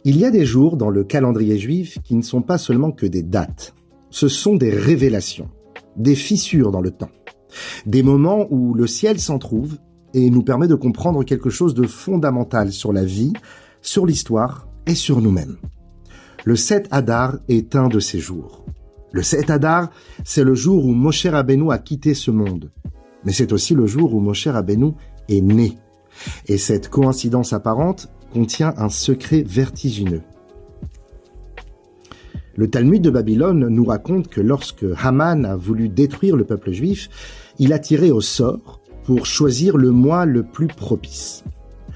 Il y a des jours dans le calendrier juif qui ne sont pas seulement que des dates. Ce sont des révélations, des fissures dans le temps. Des moments où le ciel s'en trouve et nous permet de comprendre quelque chose de fondamental sur la vie, sur l'histoire et sur nous-mêmes. Le 7 Adar est un de ces jours. Le 7 Adar, c'est le jour où Moshe Rabbeinu a quitté ce monde. Mais c'est aussi le jour où Moshe Rabbeinu est né. Et cette coïncidence apparente contient un secret vertigineux. Le Talmud de Babylone nous raconte que lorsque Haman a voulu détruire le peuple juif, il a tiré au sort pour choisir le mois le plus propice.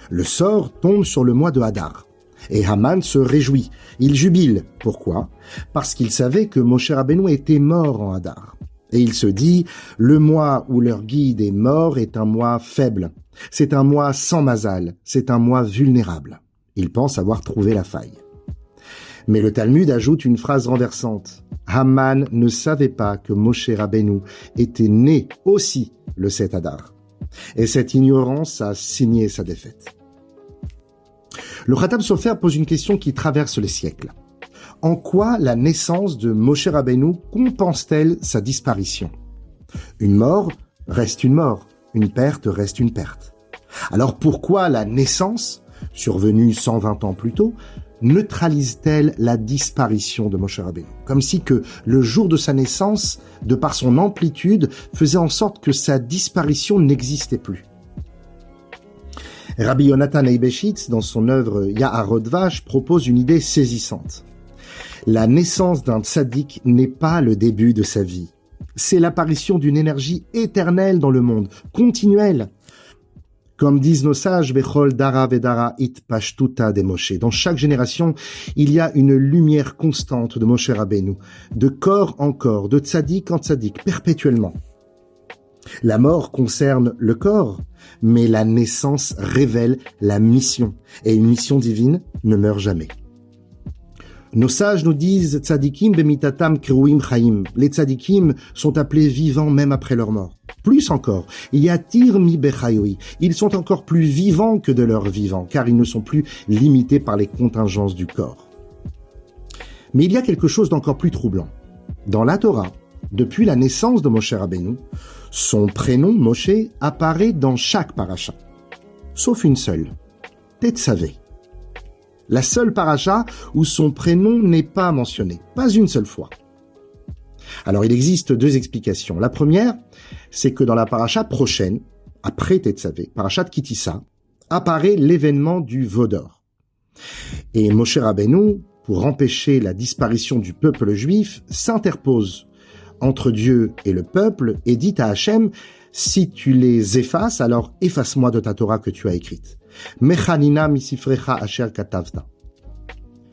Le sort tombe sur le mois de Hadar. Et Haman se réjouit, il jubile. Pourquoi ? Parce qu'il savait que Moshe Rabbeinu était mort en Hadar. Et il se dit, le mois où leur guide est mort est un mois faible. C'est un mois sans mazal, c'est un mois vulnérable. Il pense avoir trouvé la faille. Mais le Talmud ajoute une phrase renversante. Haman ne savait pas que Moshe Rabbeinu était né aussi le 7 Adar. Et cette ignorance a signé sa défaite. Le Khatam Sofer pose une question qui traverse les siècles. En quoi la naissance de Moshe Rabbeinu compense-t-elle sa disparition ? Une mort reste une mort, une perte reste une perte. Alors pourquoi la naissance, survenue 120 ans plus tôt, neutralise-t-elle la disparition de Moshe Rabbeinu ? Comme si que le jour de sa naissance, de par son amplitude, faisait en sorte que sa disparition n'existait plus. Rabbi Yonatan Eibeshitz, dans son œuvre Yaharot Dvash, propose une idée saisissante. La naissance d'un tzaddik n'est pas le début de sa vie. C'est l'apparition d'une énergie éternelle dans le monde, continuelle. Comme disent nos sages, Bechol Dara Vedara It Pashtuta de Moshe. Dans chaque génération, il y a une lumière constante de Moshe Rabbeinu, de corps en corps, de tzaddik en tzaddik, perpétuellement. La mort concerne le corps, mais la naissance révèle la mission. Et une mission divine ne meurt jamais. Nos sages nous disent tzadikim bemitatam kruim chaim. Les tzadikim sont appelés vivants même après leur mort. Plus encore, yatir mi bechayoi. Ils sont encore plus vivants que de leur vivant, car ils ne sont plus limités par les contingences du corps. Mais il y a quelque chose d'encore plus troublant. Dans la Torah, depuis la naissance de Moshe Rabbeinu, son prénom Moshe apparaît dans chaque paracha, sauf une seule, Tetzavé. La seule paracha où son prénom n'est pas mentionné, pas une seule fois. Alors il existe deux explications. La première, c'est que dans la paracha prochaine, après Tetzavé, paracha de Kitissa, apparaît l'événement du veau d'or. Et Moshe Rabbeinu, pour empêcher la disparition du peuple juif, s'interpose entre Dieu et le peuple et dit à Hachem, si tu les effaces, alors efface-moi de ta Torah que tu as écrite. Mechanina misifrecha asher katavta.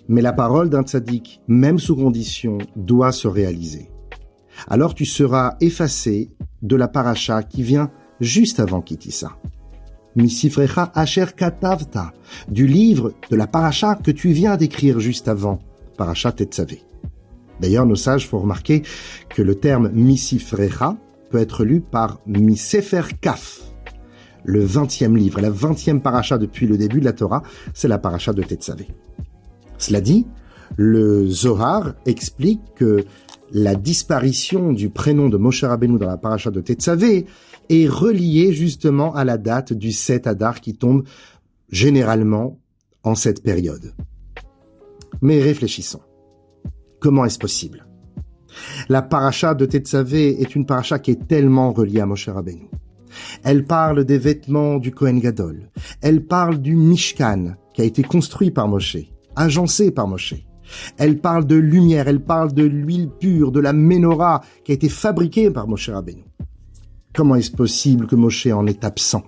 Mais la parole d'un tzaddik, même sous condition, doit se réaliser. Alors tu seras effacé de la paracha qui vient juste avant Kitissa. Misifrecha asher katavta, du livre de la paracha que tu viens d'écrire juste avant, paracha Tetzavé. D'ailleurs, nos sages font remarquer que le terme Misifrecha peut être lu par Misefer Kaf, le 20e livre, la 20e paracha depuis le début de la Torah, c'est la paracha de Tetzavé. Cela dit, le Zohar explique que la disparition du prénom de Moshe Rabbeinu dans la paracha de Tetzavé est reliée justement à la date du 7 Adar qui tombe généralement en cette période. Mais réfléchissons. Comment est-ce possible ? La paracha de Tetzavé est une paracha qui est tellement reliée à Moshe Rabbeinu. Elle parle des vêtements du Kohen Gadol. Elle parle du Mishkan qui a été construit par Moshe, agencé par Moshe. Elle parle de lumière, elle parle de l'huile pure, de la menorah qui a été fabriquée par Moshe Rabbeinu. Comment est-ce possible que Moshe en est absent ?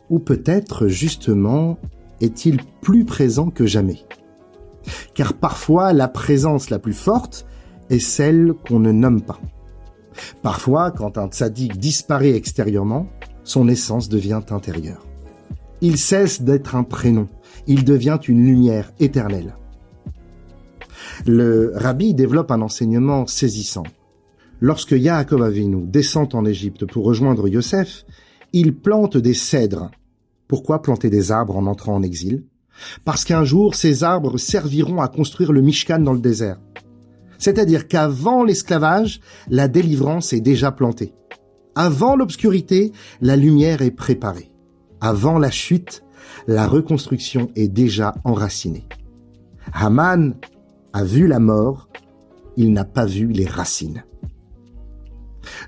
Ou peut-être, justement, est-il plus présent que jamais ? Car parfois, la présence la plus forte est celle qu'on ne nomme pas. Parfois, quand un tzaddik disparaît extérieurement, son essence devient intérieure. Il cesse d'être un prénom, il devient une lumière éternelle. Le rabbi développe un enseignement saisissant. Lorsque Yaakov Avinu descend en Égypte pour rejoindre Yosef, il plante des cèdres. Pourquoi planter des arbres en entrant en exil ? Parce qu'un jour, ces arbres serviront à construire le Mishkan dans le désert. C'est-à-dire qu'avant l'esclavage, la délivrance est déjà plantée. Avant l'obscurité, la lumière est préparée. Avant la chute, la reconstruction est déjà enracinée. Haman a vu la mort, il n'a pas vu les racines.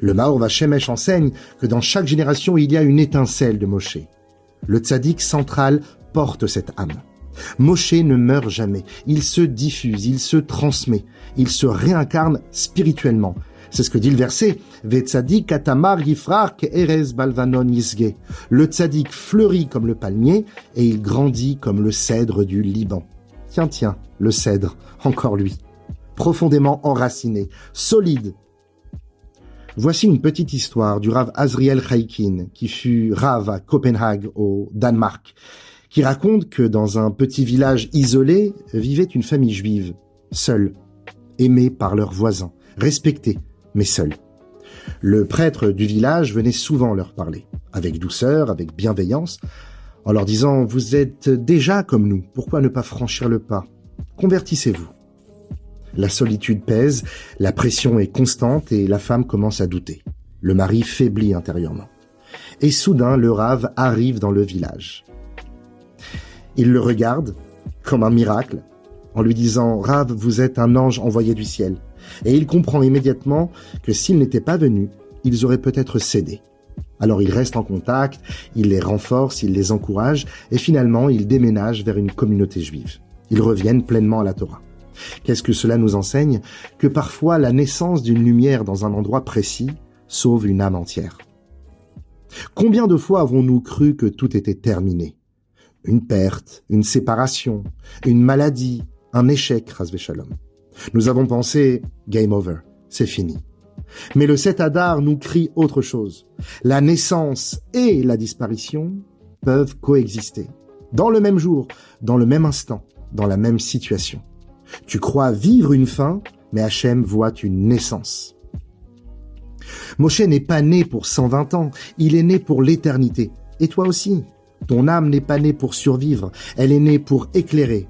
Le Maor Vachemech enseigne que dans chaque génération, il y a une étincelle de Moshe. Le tzaddik central porte cette âme. Moshe ne meurt jamais, il se diffuse, il se transmet, il se réincarne spirituellement. C'est ce que dit le verset « Vetzadik katamar yifrar ke'erez balvanon yisge ». Le tzaddik fleurit comme le palmier et il grandit comme le cèdre du Liban. Tiens, le cèdre, encore lui. Profondément enraciné, solide. Voici une petite histoire du Rav Azriel Chaikin, qui fut Rav à Copenhague, au Danemark, qui raconte que dans un petit village isolé vivait une famille juive, seule, aimée par leurs voisins, respectée, mais seule. Le prêtre du village venait souvent leur parler, avec douceur, avec bienveillance, en leur disant « Vous êtes déjà comme nous, pourquoi ne pas franchir le pas? Convertissez-vous ». La solitude pèse, la pression est constante et la femme commence à douter. Le mari faiblit intérieurement. Et soudain, le Rav arrive dans le village. Il le regarde, comme un miracle, en lui disant « Rav, vous êtes un ange envoyé du ciel ». Et il comprend immédiatement que s'il n'était pas venu, ils auraient peut-être cédé. Alors il reste en contact, il les renforce, il les encourage, et finalement il déménage vers une communauté juive. Ils reviennent pleinement à la Torah. Qu'est-ce que cela nous enseigne? Que parfois la naissance d'une lumière dans un endroit précis sauve une âme entière. Combien de fois avons-nous cru que tout était terminé? Une perte, une séparation, une maladie, un échec, Chas v'Shalom. Nous avons pensé « game over », c'est fini. Mais le 7 Adar nous crie autre chose. La naissance et la disparition peuvent coexister. Dans le même jour, dans le même instant, dans la même situation. Tu crois vivre une fin, mais Hachem voit une naissance. Moshe n'est pas né pour 120 ans, il est né pour l'éternité. Et toi aussi, ton âme n'est pas née pour survivre, elle est née pour éclairer.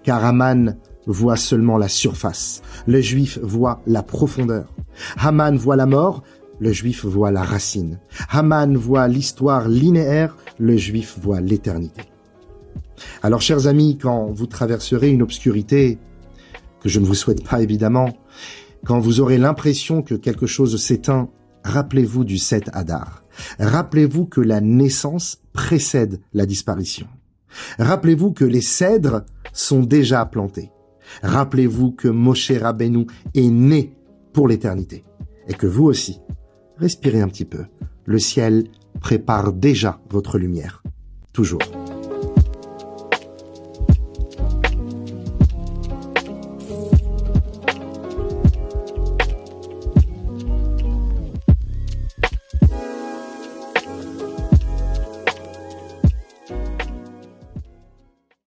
Car Haman voit seulement la surface, le juif voit la profondeur. Haman voit la mort, le juif voit la racine. Haman voit l'histoire linéaire, le juif voit l'éternité. Alors, chers amis, quand vous traverserez une obscurité, que je ne vous souhaite pas évidemment, quand vous aurez l'impression que quelque chose s'éteint, rappelez-vous du 7 Adar. Rappelez-vous que la naissance précède la disparition. Rappelez-vous que les cèdres sont déjà plantés. Rappelez-vous que Moshe Rabbeinu est né pour l'éternité. Et que vous aussi, respirez un petit peu. Le ciel prépare déjà votre lumière. Toujours.